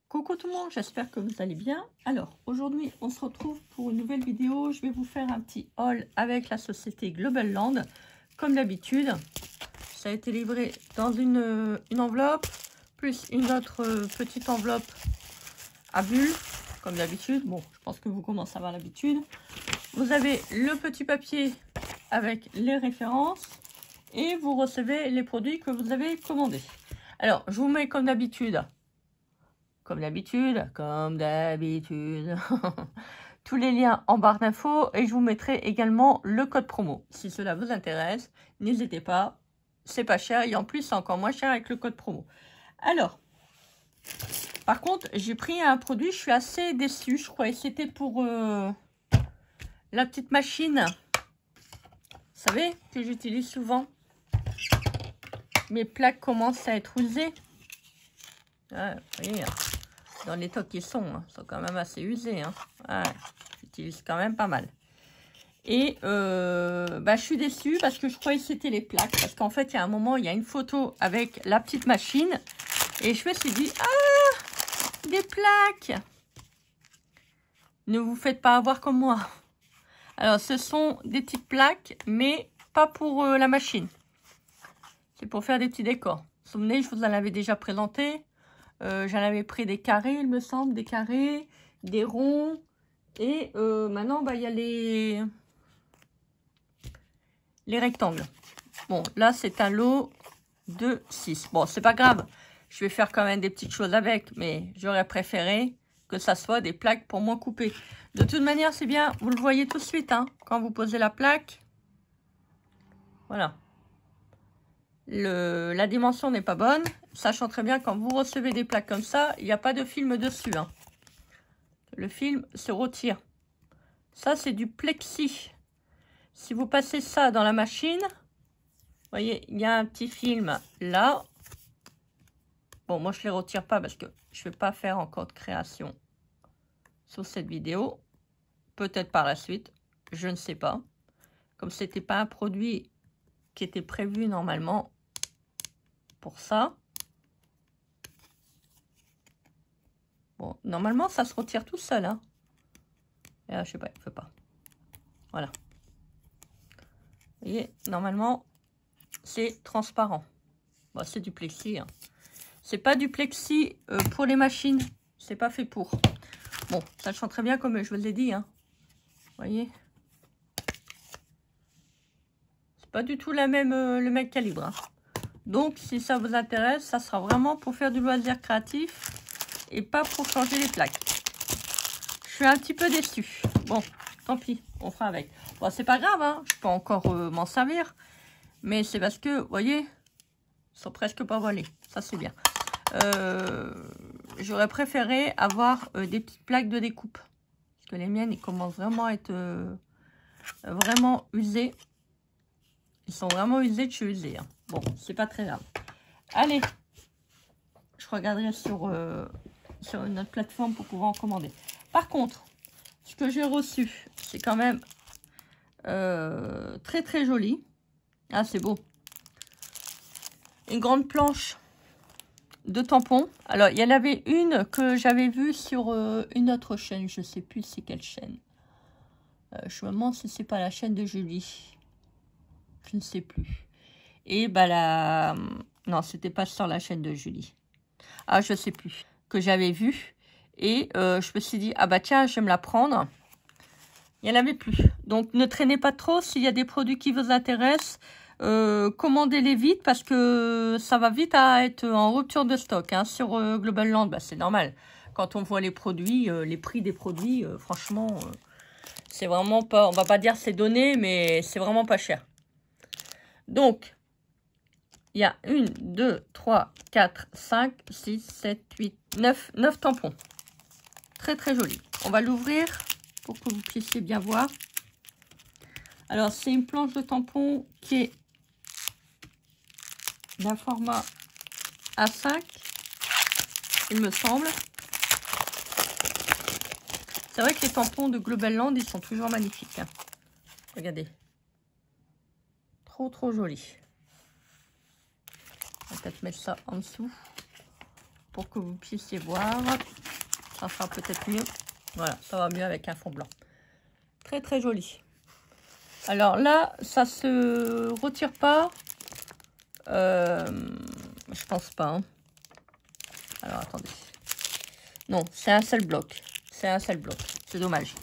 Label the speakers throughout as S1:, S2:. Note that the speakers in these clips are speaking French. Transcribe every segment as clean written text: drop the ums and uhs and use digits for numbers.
S1: Coucou tout le monde, j'espère que vous allez bien. Alors aujourd'hui on se retrouve pour une nouvelle vidéo. Je vais vous faire un petit haul avec la société Global Land. Comme d'habitude, ça a été livré dans une enveloppe, plus une autre petite enveloppe à bulles, comme d'habitude. Bon, je pense que vous commencez à avoir l'habitude. Vous avez le petit papier avec les références et vous recevez les produits que vous avez commandés. Alors, je vous mets comme d'habitude, tous les liens en barre d'infos et je vous mettrai également le code promo. Si cela vous intéresse, n'hésitez pas, c'est pas cher et en plus c'est encore moins cher avec le code promo. Alors, par contre, j'ai pris un produit, je suis assez déçue, je croyais que c'était pour la petite machine, vous savez, que j'utilise souvent. Mes plaques commencent à être usées. Ah, vous voyez, dans l'état qu'ils sont quand même assez usés. Ouais, j'utilise quand même pas mal. Et je suis déçue parce que je croyais que c'était les plaques. Parce qu'en fait, il y a un moment, il y a une photo avec la petite machine. Et je me suis dit, ah, des plaques. Ne vous faites pas avoir comme moi. Alors, ce sont des petites plaques, mais pas pour la machine. C'est pour faire des petits décors. Vous vous souvenez, je vous en avais déjà présenté. J'en avais pris des carrés, il me semble, des carrés, des ronds. Et maintenant, il y a les rectangles. Bon, là, c'est un lot de 6. Bon, c'est pas grave. Je vais faire quand même des petites choses avec. Mais j'aurais préféré que ça soit des plaques pour moins couper. De toute manière, c'est bien. Vous le voyez tout de suite. Quand vous posez la plaque. Voilà. La dimension n'est pas bonne, sachant très bien quand vous recevez des plaques comme ça, il n'y a pas de film dessus. Le film se retire. Ça, c'est du plexi. Si vous passez ça dans la machine, vous voyez, il y a un petit film là. Bon, moi, je ne les retire pas parce que je ne vais pas faire encore de création sur cette vidéo. Peut-être par la suite, je ne sais pas. Comme ce n'était pas un produit qui était prévu normalement pour ça. Bon, normalement, ça se retire tout seul. Et là, je sais pas, il ne fait pas. Voilà. Vous voyez, normalement, c'est transparent. Bon, c'est du plexi. C'est pas du plexi pour les machines. C'est pas fait pour. Bon, ça sent très bien comme je vous l'ai dit. Vous voyez. C'est pas du tout le même calibre. Donc, si ça vous intéresse, ça sera vraiment pour faire du loisir créatif et pas pour changer les plaques. Je suis un petit peu déçue. Bon, tant pis, on fera avec. Bon, c'est pas grave, je peux encore m'en servir. Mais c'est parce que, vous voyez, ils sont presque pas volés. Ça, c'est bien. J'aurais préféré avoir des petites plaques de découpe. Parce que les miennes, ils commencent vraiment à être vraiment usés. Ils sont vraiment usés de chez usés. Bon, c'est pas très grave. Allez, je regarderai sur notre plateforme pour pouvoir en commander. Par contre, ce que j'ai reçu, c'est quand même très très joli. Ah, c'est beau. Une grande planche de tampons. Alors, il y en avait une que j'avais vue sur une autre chaîne. Je ne sais plus c'est quelle chaîne. Je me demande si c'est pas la chaîne de Julie. Je ne sais plus. Et non, c'était pas sur la chaîne de Julie. Ah, je sais plus. Que j'avais vu. Et je me suis dit, ah bah tiens, je vais me la prendre. Il n'y en avait plus. Donc, ne traînez pas trop. S'il y a des produits qui vous intéressent, commandez-les vite parce que ça va vite à être en rupture de stock. Sur Global Land, c'est normal. Quand on voit les produits, les prix des produits, franchement, c'est vraiment pas... On va pas dire c'est donné, mais c'est vraiment pas cher. Donc, il y a 1, 2, 3, 4, 5, 6, 7, 8, 9 tampons. Très, très joli. On va l'ouvrir pour que vous puissiez bien voir. Alors, c'est une planche de tampons qui est d'un format A5, il me semble. C'est vrai que les tampons de Global Land, ils sont toujours magnifiques. Hein. Regardez. Trop, trop joli. On va peut-être mettre ça en dessous pour que vous puissiez voir. Ça sera peut-être mieux. Voilà, ça va mieux avec un fond blanc. Très, très joli. Alors là, ça se retire pas. Je pense pas. Hein. Alors, attendez. Non, c'est un seul bloc. C'est un seul bloc. C'est dommage.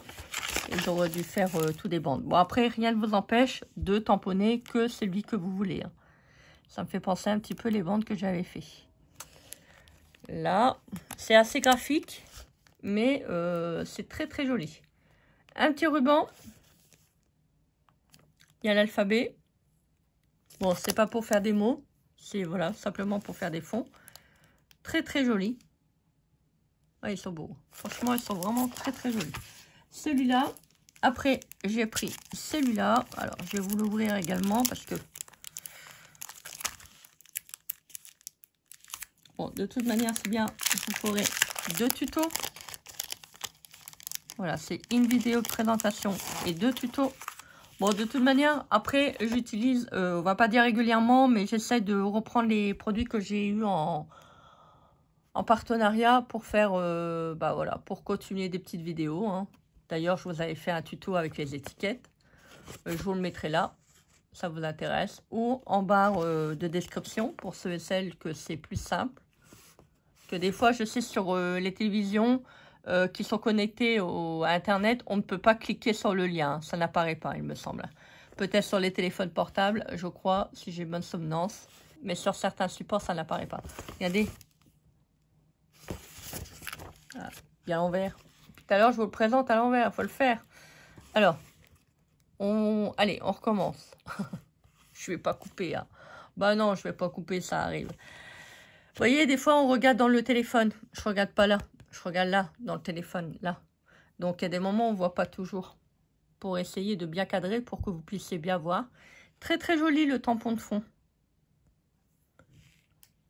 S1: J'aurais dû faire tout des bandes. Bon, après, rien ne vous empêche de tamponner que celui que vous voulez. Hein. Ça me fait penser un petit peu les bandes que j'avais fait. Là, c'est assez graphique, mais c'est très, très joli. Un petit ruban. Il y a l'alphabet. Bon, c'est pas pour faire des mots. C'est, voilà, simplement pour faire des fonds. Très, très joli. Ah, ils sont beaux. Franchement, ils sont vraiment très, très jolis. Celui-là. Après, j'ai pris celui-là. Alors, je vais vous l'ouvrir également parce que... Bon, de toute manière, c'est bien. Vous ferez 2 tutos. Voilà, c'est une vidéo de présentation et 2 tutos. Bon, de toute manière, après, j'utilise, on va pas dire régulièrement, mais j'essaie de reprendre les produits que j'ai eu en partenariat pour faire, bah voilà, pour continuer des petites vidéos. Hein. D'ailleurs, je vous avais fait un tuto avec les étiquettes. Je vous le mettrai là, ça vous intéresse. Ou en barre de description, pour ceux et celles que c'est plus simple. Que des fois, je sais sur les télévisions qui sont connectées à Internet, on ne peut pas cliquer sur le lien. Ça n'apparaît pas, il me semble. Peut-être sur les téléphones portables, je crois, si j'ai bonne souvenance. Mais sur certains supports, ça n'apparaît pas. Regardez. Ah, il y a l'envers. Tout à l'heure, je vous le présente à l'envers, il faut le faire. Alors, allez, on recommence. Je vais pas couper. Hein. Bah non, je vais pas couper, ça arrive. Vous voyez, des fois, on regarde dans le téléphone. Je regarde pas là. Je regarde là, dans le téléphone, là. Donc, il y a des moments où on ne voit pas toujours. Pour essayer de bien cadrer, pour que vous puissiez bien voir. Très, très joli, le tampon de fond.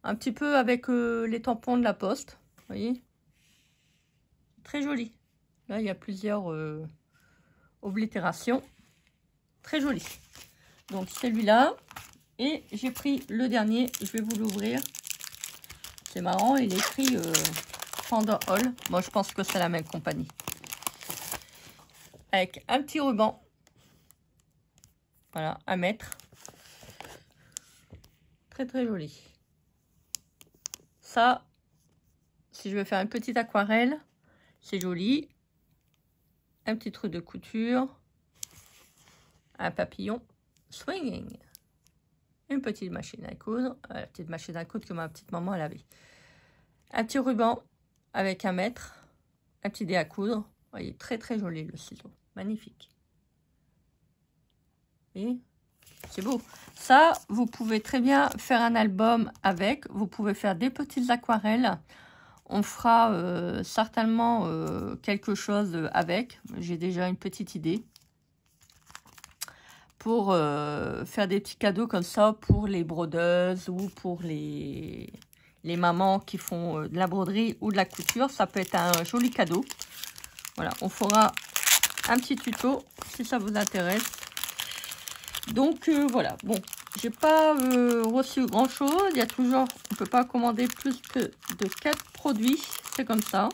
S1: Un petit peu avec les tampons de la Poste. Vous voyez? Très joli. Là, il y a plusieurs oblitérations. Très joli. Donc, celui-là. Et j'ai pris le dernier. Je vais vous l'ouvrir. C'est marrant, il est écrit Fender Hall. Moi, je pense que c'est la même compagnie. Avec un petit ruban. Voilà, 1 mètre. Très, très joli. Ça, si je veux faire une petite aquarelle, c'est joli. Un petit truc de couture. Un papillon. Swinging. Une petite machine à coudre. La petite machine à coudre que ma petite maman, elle avait. Un petit ruban avec 1 mètre. Un petit dé à coudre. Vous voyez, très très joli le ciseau. Magnifique. Et c'est beau. Ça, vous pouvez très bien faire un album avec. Vous pouvez faire des petites aquarelles. On fera certainement quelque chose avec. J'ai déjà une petite idée. Pour faire des petits cadeaux comme ça pour les brodeuses ou pour les mamans qui font de la broderie ou de la couture. Ça peut être un joli cadeau. Voilà, on fera un petit tuto si ça vous intéresse. Donc voilà, bon, j'ai pas reçu grand chose. Il y a toujours, on peut pas commander plus que de 4 produits. C'est comme ça.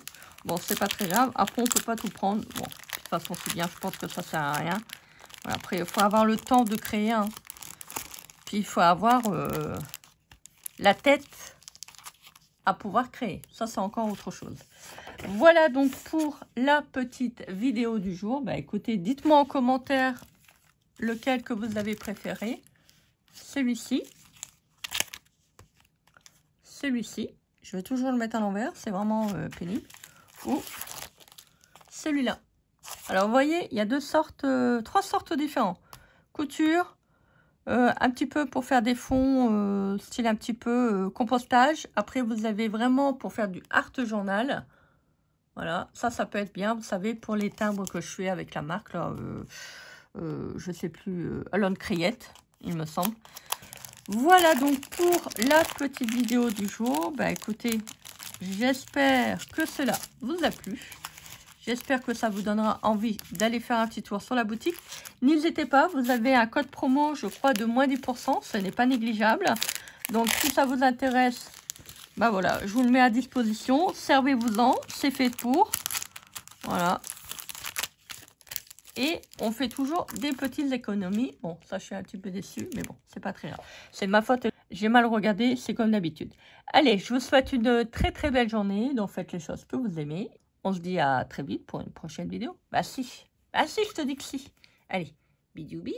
S1: Bon, c'est pas très grave. Après, on peut pas tout prendre. Bon, de toute façon, c'est bien. Je pense que ça sert à rien. Voilà, après, il faut avoir le temps de créer. Hein. Puis, il faut avoir la tête à pouvoir créer. Ça, c'est encore autre chose. Voilà donc pour la petite vidéo du jour. Bah, écoutez, dites-moi en commentaire lequel que vous avez préféré. Celui-ci. Celui-ci. Je vais toujours le mettre à l'envers. C'est vraiment pénible. Ou celui-là. Alors, vous voyez, il y a 3 sortes différentes. Couture, un petit peu pour faire des fonds, style un petit peu compostage. Après, vous avez vraiment pour faire du art journal. Voilà, ça peut être bien, vous savez, pour les timbres que je fais avec la marque, là, je sais plus, Alone Criette, il me semble. Voilà donc pour la petite vidéo du jour. Bah écoutez, j'espère que cela vous a plu. J'espère que ça vous donnera envie d'aller faire un petit tour sur la boutique. N'hésitez pas, vous avez un code promo, je crois, de moins 10%. Ce n'est pas négligeable. Donc, si ça vous intéresse, bah voilà, je vous le mets à disposition. Servez-vous-en, c'est fait pour. Voilà. Et on fait toujours des petites économies. Bon, ça, je suis un petit peu déçue, mais bon, c'est pas très grave. C'est de ma faute. J'ai mal regardé, c'est comme d'habitude. Allez, je vous souhaite une très très belle journée. Donc, faites les choses que vous aimez. On se dit à très vite pour une prochaine vidéo. Bah si. Bah si, je te dis que si. Allez, bisous bisous.